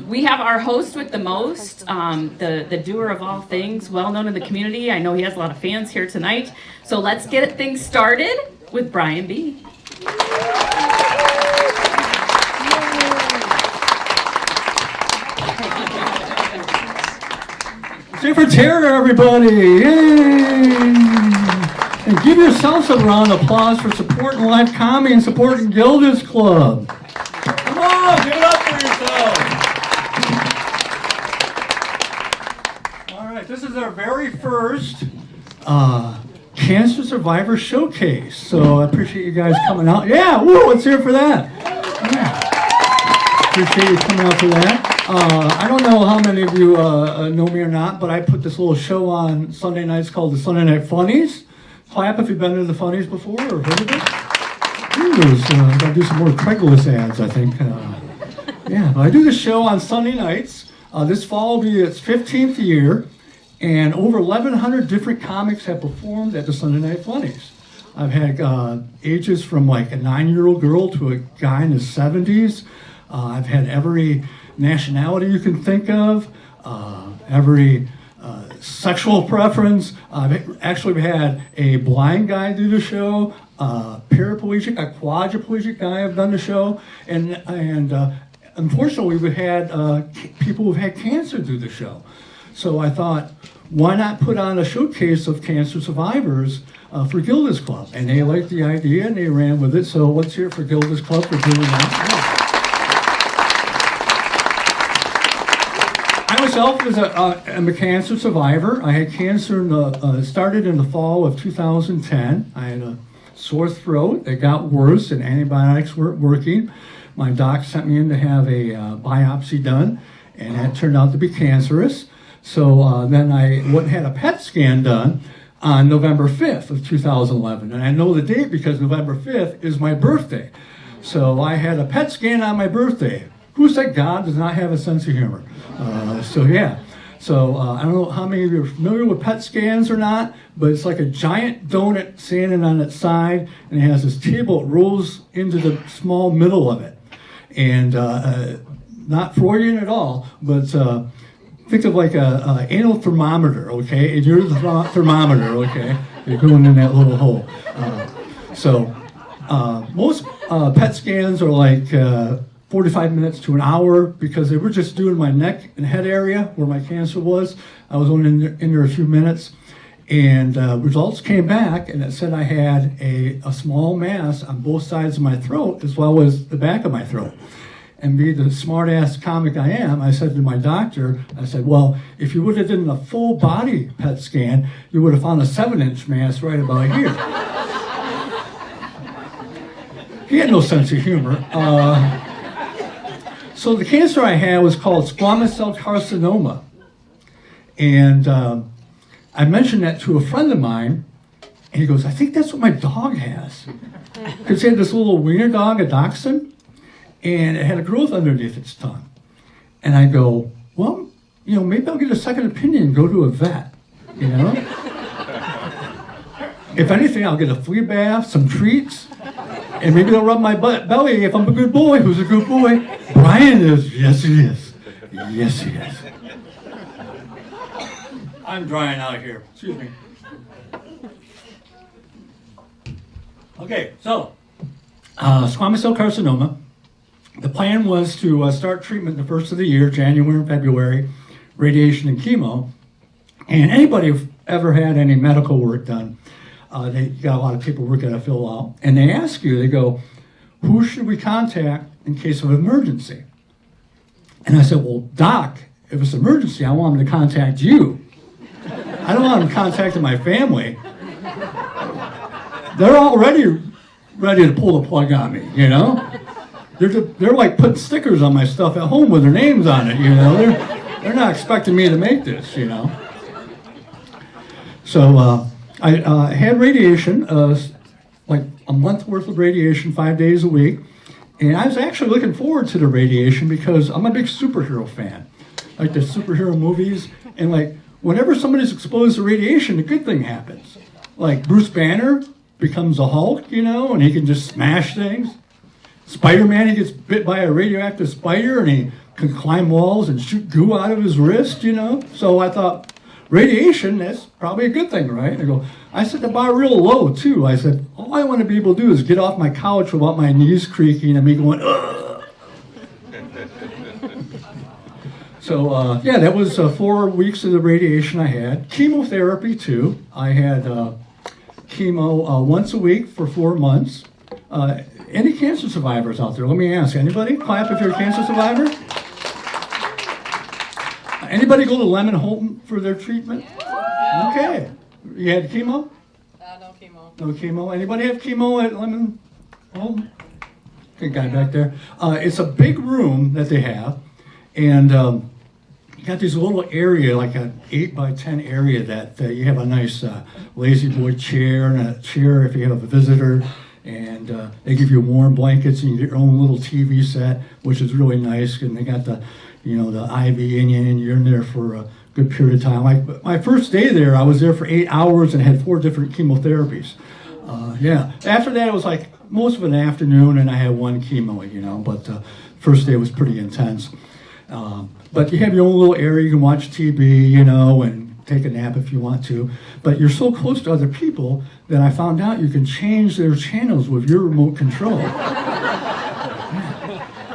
We have our host with the most, the doer of all things, well known in the community. I know he has a lot of fans here tonight. So let's get things started with Brian B. For terror, everybody! Yay! And give yourselves a round of applause for supporting live comedy and supporting Gilda's Club. Come on, give it up for yourselves. All right, this is our very first Cancer Survivor Showcase. So I appreciate you guys coming out. Yeah, woo, let's hear it for that. Yeah. Appreciate you coming out for that. I don't know how many of you know me or not, but I put this little show on Sunday nights called the Sunday Night Funnies. Clap if you've been to the Funnies before or heard of it. I've got to do some more Craigslist ads, I think. Yeah, but I do this show on Sunday nights. This fall will be its 15th year, and over 1,100 different comics have performed at the Sunday Night Funnies. I've had ages from like a 9-year-old girl to a guy in his 70s. I've had every nationality you can think of, every sexual preference. I've actually had a blind guy do the show, a quadriplegic guy have done the show, and unfortunately we've had people who've had cancer do the show. So I thought, why not put on a showcase of cancer survivors for Gilda's Club? And they liked the idea and they ran with it. So let's hear it for Gilda's Club for doing that. I myself am a cancer survivor. I had cancer started in the fall of 2010. I had a sore throat. It got worse and antibiotics weren't working. My doc sent me in to have a biopsy done, and that turned out to be cancerous. So then I went and had a PET scan done on November 5th of 2011. And I know the date because November 5th is my birthday. So I had a PET scan on my birthday. Who said God does not have a sense of humor? I don't know how many of you are familiar with PET scans or not, but it's like a giant donut standing on its side, and it has this table that rolls into the small middle of it. And not Freudian at all, but think of like a anal thermometer, okay? And you're the thermometer, okay? You're going in that little hole. Most PET scans are like 45 minutes to an hour because they were just doing my neck and head area where my cancer was. I was only in there a few minutes, and results came back, and it said I had a small mass on both sides of my throat as well as the back of my throat. And being the smart-ass comic I am, I said to my doctor, I said, well, if you would have done a full body PET scan, you would have found a 7-inch mass right about here. He had no sense of humor. So the cancer I had was called squamous cell carcinoma. And I mentioned that to a friend of mine, and he goes, I think that's what my dog has. Because he had this little wiener dog, a dachshund, and it had a growth underneath its tongue. And I go, well, maybe I'll get a second opinion and go to a vet, If anything, I'll get a flea bath, some treats, and maybe they'll rub my belly if I'm a good boy. Who's a good boy? Brian is. Yes, he is. Yes, he is. I'm drying out here. Excuse me. Okay, so squamous cell carcinoma. The plan was to start treatment the first of the year, January and February, radiation and chemo. And anybody who's ever had any medical work done, they got a lot of paperwork that I fill out. And they ask you, they go, who should we contact in case of emergency? And I said, well, doc, if it's an emergency, I want them to contact you. I don't want them contacting my family. They're already ready to pull the plug on me, They're like putting stickers on my stuff at home with their names on it, They're not expecting me to make this, So I had radiation, like a month worth of radiation, 5 days a week. And I was actually looking forward to the radiation because I'm a big superhero fan. Like the superhero movies. And like whenever somebody's exposed to radiation, a good thing happens. Like Bruce Banner becomes a Hulk, and he can just smash things. Spider-Man, he gets bit by a radioactive spider and he could climb walls and shoot goo out of his wrist, you know. So I thought, radiation, that's probably a good thing, right? I set the bar real low, too. I said, all I want to be able to do is get off my couch without my knees creaking and me going, ugh. So, yeah, that was 4 weeks of the radiation I had. Chemotherapy, too. I had chemo once a week for 4 months. Any cancer survivors out there? Let me ask. Anybody? Clap if you're a cancer survivor. Anybody go to Lemon Holton for their treatment? Okay. You had chemo? No chemo. No chemo. Anybody have chemo at Lemon Holton? Good guy back there. It's a big room that they have, and you got this little area, like an 8 by 10 area that you have a nice lazy boy chair and a chair if you have a visitor, and they give you warm blankets and you get your own little TV set, which is really nice, and they got the IV in you, and you're in there for a good period of time. Like my first day there, I was there for 8 hours and had 4 different chemotherapies. Yeah. After that, it was like most of an afternoon, and I had 1 chemo, but first day was pretty intense. But you have your own little area, you can watch TV, and take a nap if you want to. But you're so close to other people that I found out you can change their channels with your remote control. Yeah.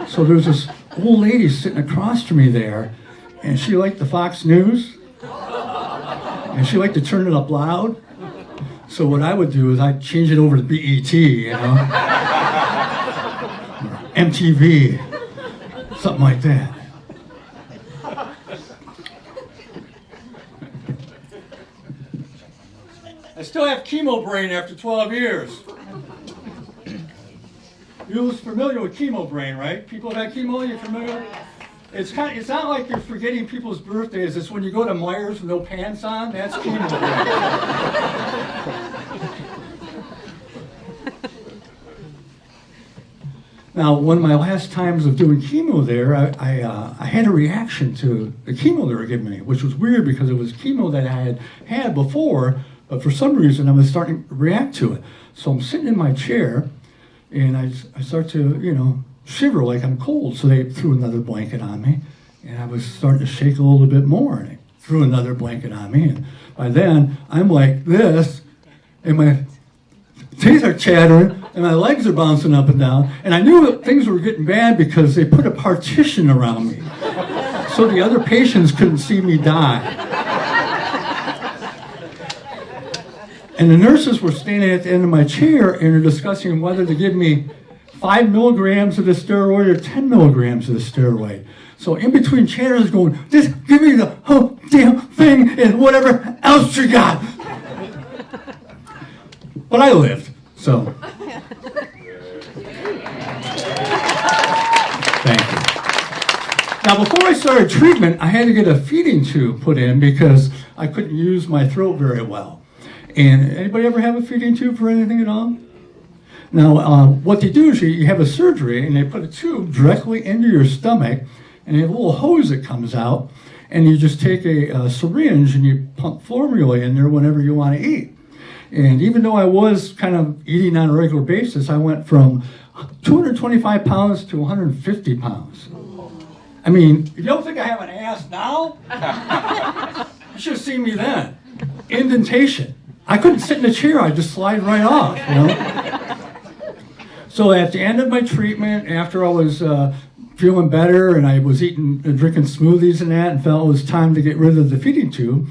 So there's this old lady sitting across from me there, and she liked the Fox News, and she liked to turn it up loud. So what I would do is I'd change it over to BET, or MTV, something like that. I still have chemo brain after 12 years. You're familiar with chemo brain, right? People have had chemo, you're familiar? It's not like you're forgetting people's birthdays. It's when you go to Myers with no pants on, that's chemo brain. Now, one of my last times of doing chemo there, I had a reaction to the chemo they were giving me, which was weird because it was chemo that I had had before, but for some reason I was starting to react to it. So I'm sitting in my chair, and I start to, shiver like I'm cold. So they threw another blanket on me, and I was starting to shake a little bit more, and they threw another blanket on me. And by then, I'm like this, and my teeth are chattering, and my legs are bouncing up and down. And I knew that things were getting bad because they put a partition around me, so the other patients couldn't see me die. And the nurses were standing at the end of my chair, and they're discussing whether to give me 5 milligrams of the steroid or 10 milligrams of the steroid. So in between chairs going, just give me the whole damn thing and whatever else you got. But I lived, so. Thank you. Now, before I started treatment, I had to get a feeding tube put in because I couldn't use my throat very well. And anybody ever have a feeding tube for anything at all? Now, what they do is you have a surgery, and they put a tube directly into your stomach, and they have a little hose that comes out, and you just take a syringe and you pump formula in there whenever you want to eat. And even though I was kind of eating on a regular basis, I went from 225 pounds to 150 pounds. I mean, you don't think I have an ass now? You should have seen me then. Indentation. I couldn't sit in a chair, I'd just slide right off, So at the end of my treatment, after I was feeling better and I was drinking smoothies and that, and felt it was time to get rid of the feeding tube,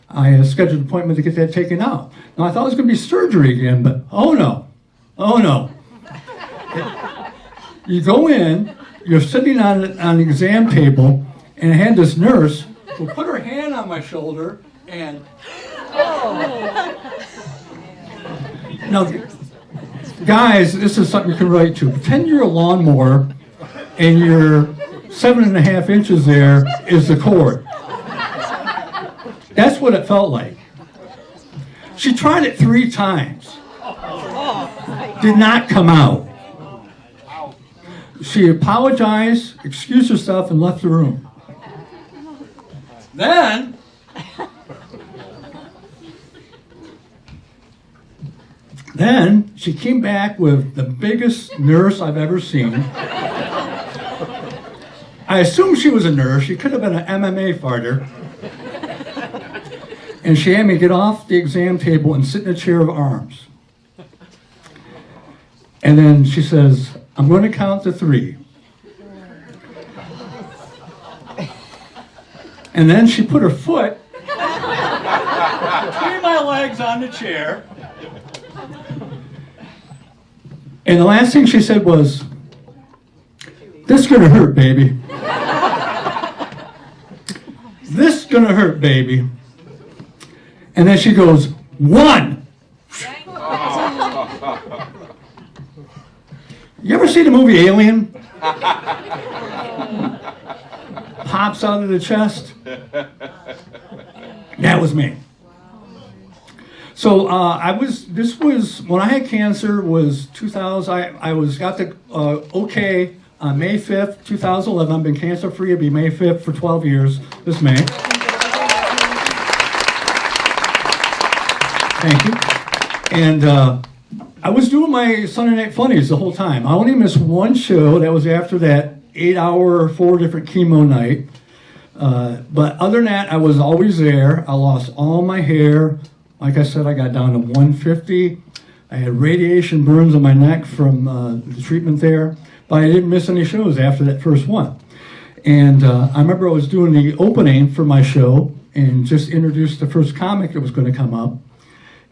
I scheduled an appointment to get that taken out. Now I thought it was going to be surgery again, but oh no. You go in, you're sitting on the exam table, and I had this nurse who put her hand on my shoulder and... Now, guys, this is something you can relate to. Pretend you're a lawnmower, and your 7.5 inches there is the cord. That's what it felt like. She tried it 3 times. Did not come out. She apologized, excused herself, and left the room. Then she came back with the biggest nurse I've ever seen. I assume she was a nurse. She could have been an MMA fighter. And she had me get off the exam table and sit in a chair of arms. And then she says, I'm going to count to 3. And then she put her foot between my legs on the chair. And the last thing she said was, this is gonna hurt, baby. This is gonna hurt, baby. And then she goes, 1. You ever see the movie Alien? Pops out of the chest. That was me. So this was, when I had cancer was 2000, I got the okay on May 5th, 2011. I've been cancer free, it'll be May 5th for 12 years, this May. Thank you. And I was doing my Sunday Night Funnies the whole time. I only missed one show, that was after that 8-hour, 4 different chemo night. But other than that, I was always there. I lost all my hair. Like I said, I got down to 150. I had radiation burns on my neck from the treatment there. But I didn't miss any shows after that first one. And I remember I was doing the opening for my show and just introduced the first comic that was going to come up.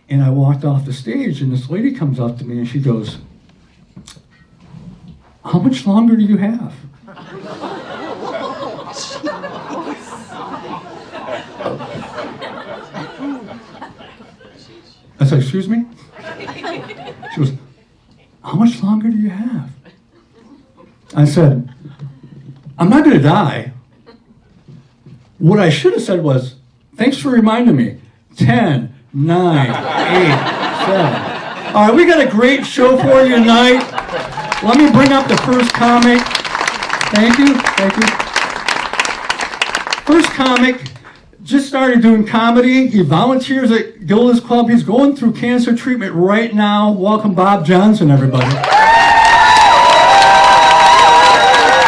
And I walked off the stage, and this lady comes up to me, and she goes, how much longer do you have? I said, excuse me? She goes, how much longer do you have? I said, I'm not going to die. What I should have said was, thanks for reminding me. 10, 9, 8, 7. All right, we got a great show for you tonight. Let me bring up the first comic. Thank you. First comic just started doing comedy. He volunteers at Gilda's Club. He's going through cancer treatment right now. Welcome, Bob Johnson, everybody.